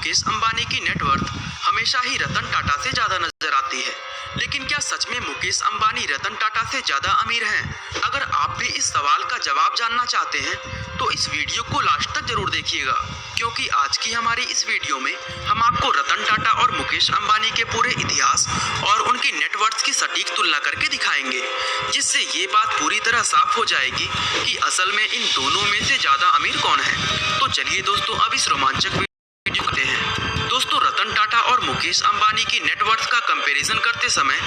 मुकेश अंबानी की नेटवर्थ हमेशा ही रतन टाटा से ज्यादा नजर आती है, लेकिन क्या सच में मुकेश अंबानी रतन टाटा से ज्यादा अमीर हैं? अगर आप भी इस सवाल का जवाब जानना चाहते हैं तो इस वीडियो को लास्ट तक जरूर देखिएगा, क्योंकि आज की हमारी इस वीडियो में हम आपको रतन टाटा और मुकेश अंबानी के पूरे इतिहास और उनकी नेटवर्थ की सटीक तुलना करके दिखाएंगे, जिससे ये बात पूरी तरह साफ हो जाएगी कि असल में इन दोनों में से ज्यादा अमीर कौन है। तो चलिए दोस्तों, अब इस रोमांचक वीडियो करते हैं। दोस्तों, रतन टाटा और मुकेश अंबानी की नेटवर्थ का कंपैरिजन करते समय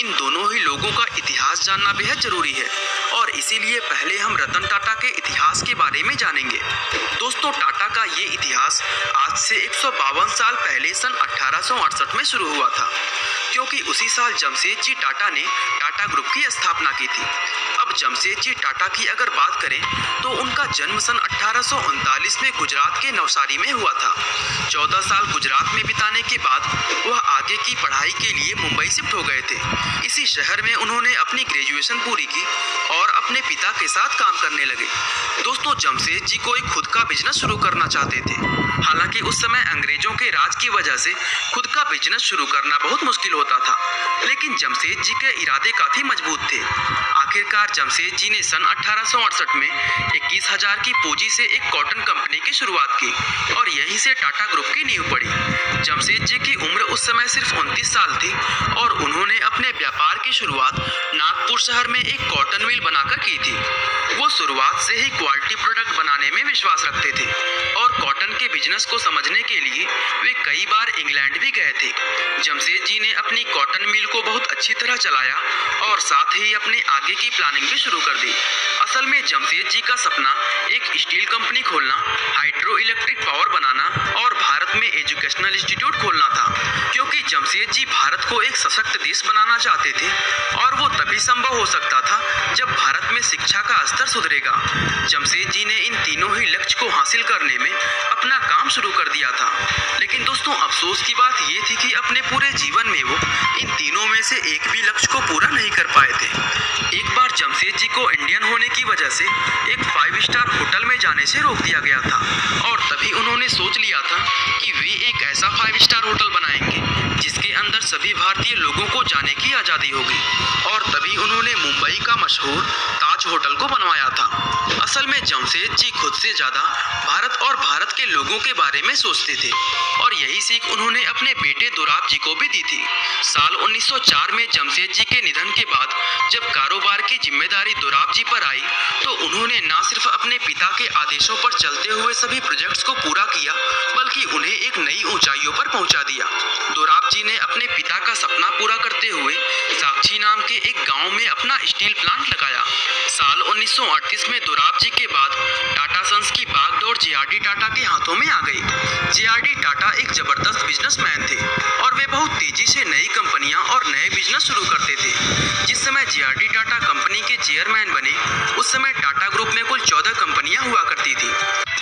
इन दोनों ही लोगों का इतिहास जानना बेहद जरूरी है, और इसीलिए पहले हम रतन टाटा के इतिहास के बारे में जानेंगे। दोस्तों, टाटा का ये इतिहास आज से 152 साल पहले सन 1868 में शुरू हुआ था, क्योंकि उसी साल जमशेदजी टाटा ने टाटा ग्रुप की स्थापना की थी। अब जमशेदजी टाटा की अगर बात करें तो उनका जन्म सन 1839 में गुजरात के नवसारी में हुआ था। 14 साल गुजरात में बिताने के बाद वह आगे की पढ़ाई के लिए मुंबई शिफ्ट हो गए थे। इसी शहर में उन्होंने अपनी ग्रेजुएशन पूरी की और अपने पिता के साथ काम करने लगे। दोस्तों, जमशेदजी को एक खुद का बिजनेस शुरू करना चाहते थे। हालांकि उस समय अंग्रेजों के राज की वजह से खुद का बिजनेस शुरू करना बहुत मुश्किल होता था, लेकिन जमशेदजी के इरादे काफी मजबूत थे। आखिरकार जमशेदजी ने सन 1868 में 21,000 की पूंजी से एक कॉटन कंपनी की शुरुआत की और यहीं से टाटा ग्रुप की नींव पड़ी। जमशेदजी की उम्र उस समय सिर्फ 29 साल थी और उन्होंने अपने व्यापार की शुरुआत नागपुर शहर में एक कॉटन मिल बनाकर की थी। वो शुरुआत से ही क्वालिटी प्रोडक्ट बनाने में विश्वास रखते थे और कॉटन के बिजनेस को समझने के लिए वे कई बार इंग्लैंड भी गए थे। जमशेदजी ने अपनी कॉटन मिल को बहुत अच्छी तरह चलाया और साथ ही अपने आगे की प्लानिंग भी शुरू कर दी। असल में जमशेदजी का सपना एक स्टील कंपनी खोलना, हाइड्रो इलेक्ट्रिक पावर बनाना और भारत में एजुकेशनल इंस्टीट्यूट खोलना था, क्योंकि जमशेदजी भारत को एक सशक्त देश बनाना चाहते थे और वो तभी संभव हो सकता था जब भारत में शिक्षा का स्तर सुधरेगा। जमशेदजी ने इन तीनों ही लक्ष्य को हासिल करने में अपना काम शुरू कर दिया था, लेकिन दोस्तों अफसोस की बात ये थी कि अपने पूरे जीवन में वो इन तीनों में से एक भी लक्ष्य को पूरा नहीं कर पाए थे। एक बार जमशेदजी को इंडियन होने की वजह से एक 5 स्टार होटल में जाने से रोक दिया गया था और तभी उन्होंने सोच लिया था कि वे एक ऐसा 5 स्टार होटल बनाएंगे जिसके अंदर सभी भारतीय लोगों को जाने की आज़ादी होगी, और तभी उन्होंने मुंबई का मशहूर ताज होटल को बनवाया था। असल में जमशेदजी खुद से ज़्यादा भारत और भारत के लोगों के बारे में सोचते थे और यही सीख उन्होंने अपने बेटे दोराब जी को भी दी थी। साल 1904 में जमशेदजी के निधन के बाद जब कारोबार की जिम्मेदारी दोराब जी पर आई तो उन्होंने न सिर्फ अपने पिता के आदेशों पर चलते हुए सभी प्रोजेक्ट्स को पूरा किया, बल्कि उन्हें एक नई ऊंचाइयों पर पहुंचा दिया। दोराब जी ने अपने पिता का सपना पूरा करते हुए साक्षी नाम के एक गांव में अपना स्टील प्लांट लगाया। साल 1938 में दोराब जी के बाद टाटा सन्स की बागडोर जेआरडी टाटा के हाथों में आ गई। जेआरडी टाटा एक जबरदस्त बिजनेसमैन थे और वे बहुत तेजी से नई कंपनियां और नए बिजनेस शुरू करते थे। जिस समय जेआरडी टाटा कंपनी के चेयरमैन बने उस समय टाटा ग्रुप में कुल 14 कंपनियां हुआ करती थी।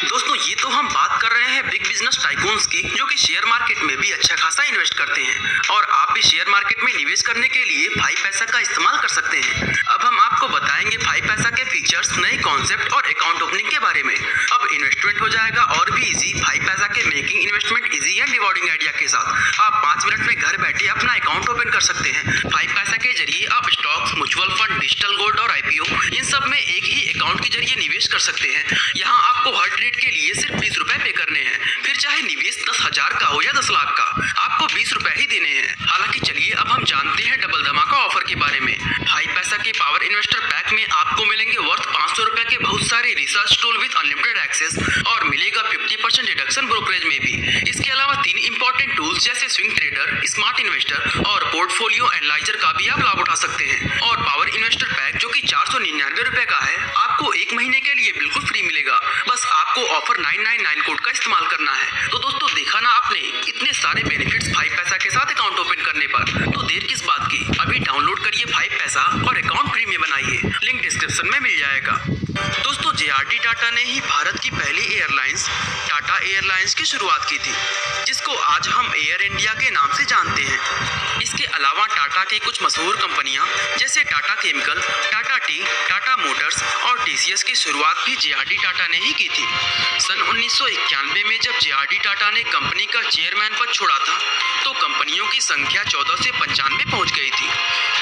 दोस्तों, ये तो हम बात कर रहे हैं बिग बिजनेस टाइकून्स की, जो कि शेयर मार्केट में भी अच्छा खासा इन्वेस्ट करते हैं, और आप भी शेयर मार्केट में निवेश करने के लिए 5 पैसा का इस्तेमाल कर सकते हैं। अब हम आपको बताएंगे 5 पैसा के फीचर्स, नए कॉन्सेप्ट और अकाउंट ओपनिंग के बारे में। अब इन्वेस्टमेंट हो जाएगा और भी इजी 5 पैसा के making investment easy and rewarding idea के साथ। आप 5 मिनट में घर बैठे अपना अकाउंट ओपन कर सकते हैं। 5 पैसा के जरिए आप stocks, mutual fund, digital gold और आईपीओ इन सब में एक ही अकाउंट के जरिए निवेश कर सकते हैं। यहाँ आपको हर ट्रेड के लिए सिर्फ 20 रुपए पे करने हैं, फिर चाहे निवेश 10,000 का हो या 10 लाख का, आपको 20 रुपए ही देने हैं। हालांकि चलिए अब हम जानते हैं डबल धमाका ऑफर के बारे में। 5 पैसा के पावर इन्वेस्टर पैक में आपको मिलेंगे वर्थ 500 रुपए के बहुत सारे research tool with unlimited access और मिलेगा 50% डिडक्शन ब्रोकरेज में भी। इसके अलावा 3 इंपॉर्टेंट टूल्स जैसे स्विंग ट्रेडर, स्मार्ट इन्वेस्टर और पोर्टफोलियो एनालाइजर का भी आप लाभ उठा सकते हैं। और पावर इन्वेस्टर पैक जो कि 499 रुपए का है, आपको 1 महीने के लिए बिल्कुल फ्री मिलेगा। बस आपको ऑफर 999 कोड का इस्तेमाल करना है। तो दोस्तों, देखा ना आपने इतने सारे बेनिफिट्स 5 पैसा के साथ अकाउंट ओपन करने पर, तो देर किस बात की, अभी डाउनलोड करिए 5 पैसा और अकाउंट फ्री में बनाइए। लिंक डिस्क्रिप्शन में मिल जाएगा। दोस्तों, जेआरडी टाटा ने ही भारत की पहली एयरलाइंस टाटा एयरलाइंस की शुरुआत की थी, जिसको आज हम एयर इंडिया के नाम से जानते हैं। इसके अलावा टाटा की कुछ मशहूर कंपनियां जैसे Tata chemical, Tata T, Tata Motors और टीसीएस की शुरुआत भी जेआरडी टाटा ने ही की थी। सन 1991 में जब जेआरडी टाटा ने कंपनी का चेयरमैन पद छोड़ा था, तो कंपनियों की संख्या 14 से 95 पहुंच गई थी।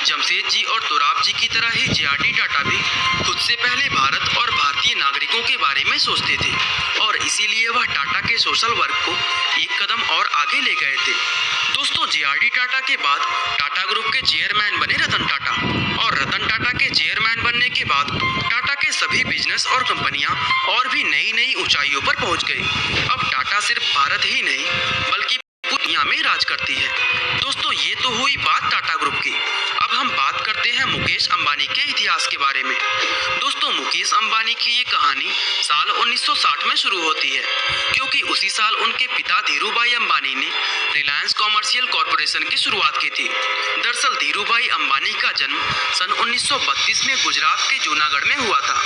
जमशेद जी और तोराब जी की तरह ही जेआरडी टाटा भी खुद से पहले भारत और भारतीय नागरिकों के बारे में सोचते थे, और इसीलिए वह टाटा के सोशल वर्क को एक कदम और आगे ले गए थे। दोस्तों, जेआरडी टाटा के बाद टाटा ग्रुप के चेयरमैन बने रतन टाटा, और रतन टाटा के चेयरमैन बनने के बाद टाटा के सभी बिजनेस और कंपनियां और भी नई नई ऊंचाइयों पर पहुंच गई। अब टाटा सिर्फ भारत ही नहीं बल्कि दुनिया में राज करती है। दोस्तों, ये तो हुई बात टाटा ग्रुप की। अब हम बात करते हैं मुकेश अंबानी के इतिहास के बारे में। दोस्तों, मुकेश अंबानी की ये कहानी साल 1960 में शुरू होती है, क्योंकि उसी साल उनके पिता धीरूभाई अंबानी ने रिलायंस कॉमर्शियल कॉरपोरेशन की शुरुआत की थी। दरअसल धीरूभाई अंबानी का जन्म सन 1932 में गुजरात के जूनागढ़ में हुआ था।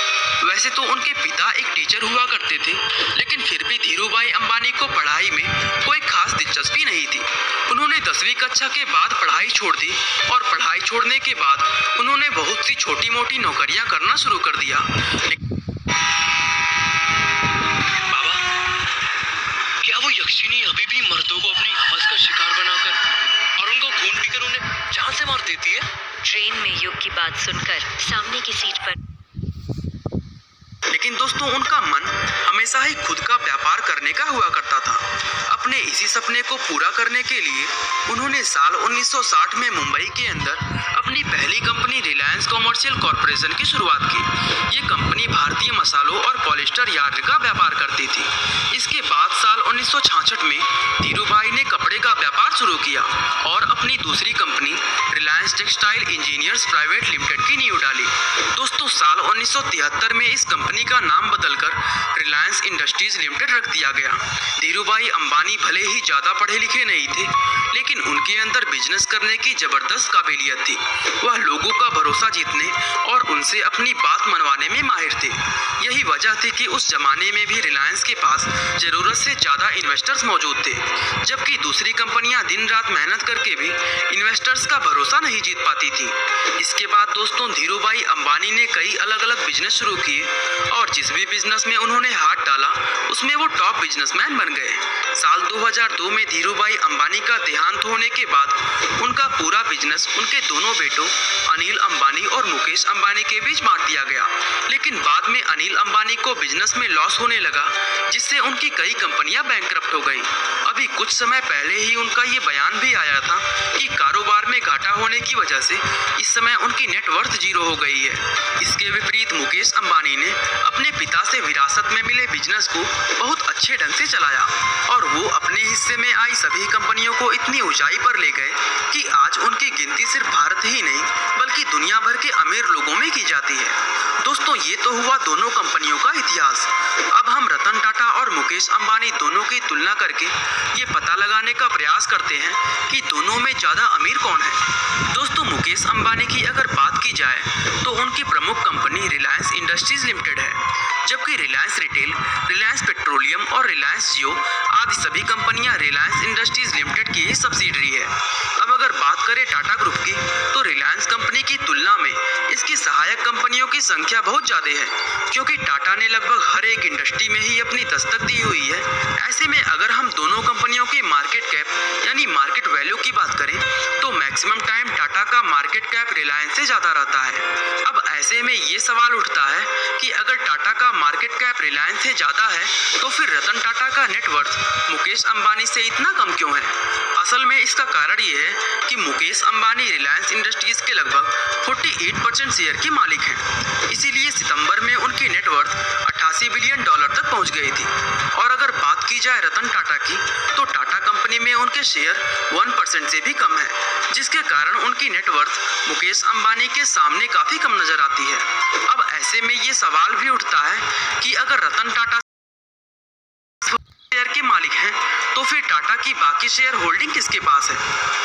वैसे तो उनके पिता एक टीचर हुआ करते थे, लेकिन फिर भी धीरूभाई अंबानी को पढ़ाई में कोई खास दिलचस्पी नहीं थी। उन्होंने 10वीं कक्षा के बाद पढ़ाई छोड़ दी, और पढ़ाई छोड़ने के बाद उन्होंने बहुत सी छोटी मोटी नौकरियां करना शुरू कर दिया। बाबा, क्या वो यक्षिणी अभी भी मर्दों को अपनी हवस का शिकार बनाकर और उनको खून पीकर उन्हें जान से मार देती है? ट्रेन में युग की बात सुनकर सामने की सीट पर लेकिन दोस्तों, उनका मन हमेशा ही खुद का व्यापार करने का हुआ करता था। अपने इसी सपने को पूरा करने के लिए उन्होंने साल 1960 में मुंबई के अंदर अपनी पहली कंपनी रिलायंस कॉमर्शियल कॉरपोरेशन की शुरुआत की। ये कंपनी भारतीय मसालों और पॉलिस्टर यार्न का व्यापार करती थी। इसके बाद साल 1966 में धीरूभाई ने कपड़े का व्यापार शुरू किया और अपनी दूसरी company Reliance textile engineers private limited की नींव डाली। दोस्तों, साल 1973 में इस कंपनी का नाम बदलकर रिलायंस इंडस्ट्रीज लिमिटेड रख दिया गया। धीरूभाई अंबानी भले ही ज्यादा पढ़े लिखे नहीं थे, लेकिन उनके अंदर बिजनेस करने की जबरदस्त काबिलियत थी। वह लोगों का भरोसा जीतने और उनसे अपनी बात मनवाने में माहिर थे। यही वजह थी कि उस जमाने में भी रिलायंस के पास जरूरत से ज्यादा इन्वेस्टर्स मौजूद थे, जबकि दूसरी कंपनियां दिन रात मेहनत करके भी इन्वेस्टर्स का भरोसा नहीं जीत पाती थी। इसके बाद दोस्तों, धीरूभाई अंबानी ने कई अलग अलग बिजनेस शुरू किए, और जिस भी बिजनेस में उन्होंने हाथ डाला उसमें वो टॉप बिजनेसमैन बन गए। साल 2002 में धीरूभाई अंबानी का देहांत होने के बाद उनका पूरा बिजनेस उनके दोनों बेटों अनिल अंबानी और मुकेश अंबानी के बीच बांट दिया गया। लेकिन बाद में अनिल अंबानी को बिजनेस में लॉस होने लगा, जिससे उनकी कई कंपनियां बैंकरप्ट हो गईं। अभी कुछ समय पहले ही उनका ये बयान भी आया था कि कारोबार में घाटा होने की वजह से इस समय उनकी नेटवर्थ 0 हो गई है। इसके विपरीत मुकेश अंबानी ने अपने पिता से विरासत में मिले बिजनेस को बहुत अच्छे ढंग से चलाया, और वो अपने हिस्से में आई सभी कंपनियों को इतनी ऊंचाई पर ले गए कि आज उनकी गिनती सिर्फ भारत ही नहीं बल्कि दुनिया भर के अमीर लोगों में की जाती है। दोस्तों, ये तो हुआ दोनों कंपनियों का इतिहास। अब हम रतन टाटा और मुकेश अंबानी दोनों की तुलना करके ये पता लगाने का प्रयास करते हैं कि दोनों में ज़्यादा अमीर कौन है। दोस्तों, मुकेश अंबानी की अगर बात की जाए तो उनकी प्रमुख कंपनी रिलायंस इंडस्ट्रीज लिमिटेड है, जबकि रिलायंस रिटेल, रिलायंस पेट्रोलियम और रिलायंस जियो आदि सभी कंपनियां रिलायंस इंडस्ट्रीज लिमिटेड की ही सब्सिडरी है। अब अगर बात करें टाटा ग्रुप की, तो रिलायंस कंपनी की तुलना में इसकी सहायक कंपनियों की संख्या बहुत ज़्यादा है, क्योंकि टाटा ने लगभग हर एक इंडस्ट्री में ही अपनी दस्तक दी हुई है। ऐसे में अगर हम दोनों कंपनियों की मार्केट कैप यानी मार्केट वैल्यू की बात करें, तो मैक्सिमम टाइम टाटा का मार्केट कैप रिलायंस से ज़्यादा रहता है। अब ऐसे में ये सवाल उठता है कि अगर टाटा का मार्केट कैप रिलायंस से ज़्यादा है, तो फिर रतन टाटा का नेटवर्थ मुकेश अंबानी से इतना कम क्यों है? असल में इसका कारण ये है कि मुकेश अंबानी रिलायंस इंडस्ट्रीज के लगभग 48% शेयर के मालिक हैं। इसीलिए सितंबर में उनकी नेटवर्थ 88 बिलियन डॉलर तक पहुंच गई थी। और अगर बात की जाए रतन टाटा की, तो टाटा कंपनी में उनके शेयर 1% से भी कम है, जिसके कारण उनकी नेटवर्थ मुकेश अंबानी के सामने काफ़ी कम नजर आती है। अब ऐसे में ये सवाल भी उठता है कि अगर रतन टाटा शेयर के मालिक हैं, तो फिर टाटा की बाकी शेयर होल्डिंग किसके पास है?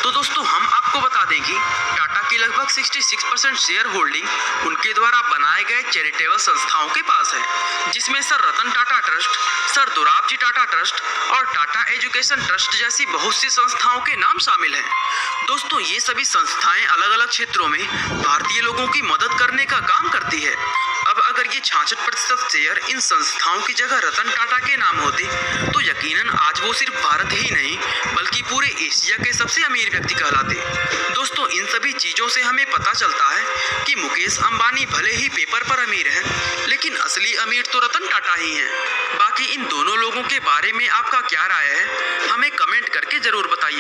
तो दोस्तों हम आपको बता दें कि टाटा की लगभग 66% शेयर होल्डिंग उनके द्वारा बनाए गए चैरिटेबल संस्थाओं के पास है, जिसमें sir Ratan Tata trust, sir Dorabji Tata trust और टाटा एजुकेशन ट्रस्ट जैसी बहुत सी संस्थाओं के नाम शामिल हैं। दोस्तों ये सभी संस्थाएं अलग अलग क्षेत्रों में भारतीय लोगों की मदद करने का काम करती है। अब अगर ये 66% शेयर इन संस्थाओं की जगह रतन टाटा के नाम होते तो यकीनन आज वो सिर्फ भारत ही नहीं बल्कि पूरे एशिया के सबसे अमीर व्यक्ति कहलाते। दोस्तों इन सभी चीजों से हमें पता चलता है कि मुकेश अंबानी भले ही पेपर पर अमीर हैं, लेकिन असली अमीर तो रतन टाटा ही हैं। बाकी इन दोनों लोगों के बारे में आपका क्या राय है, हमें कमेंट करके जरूर बताइए।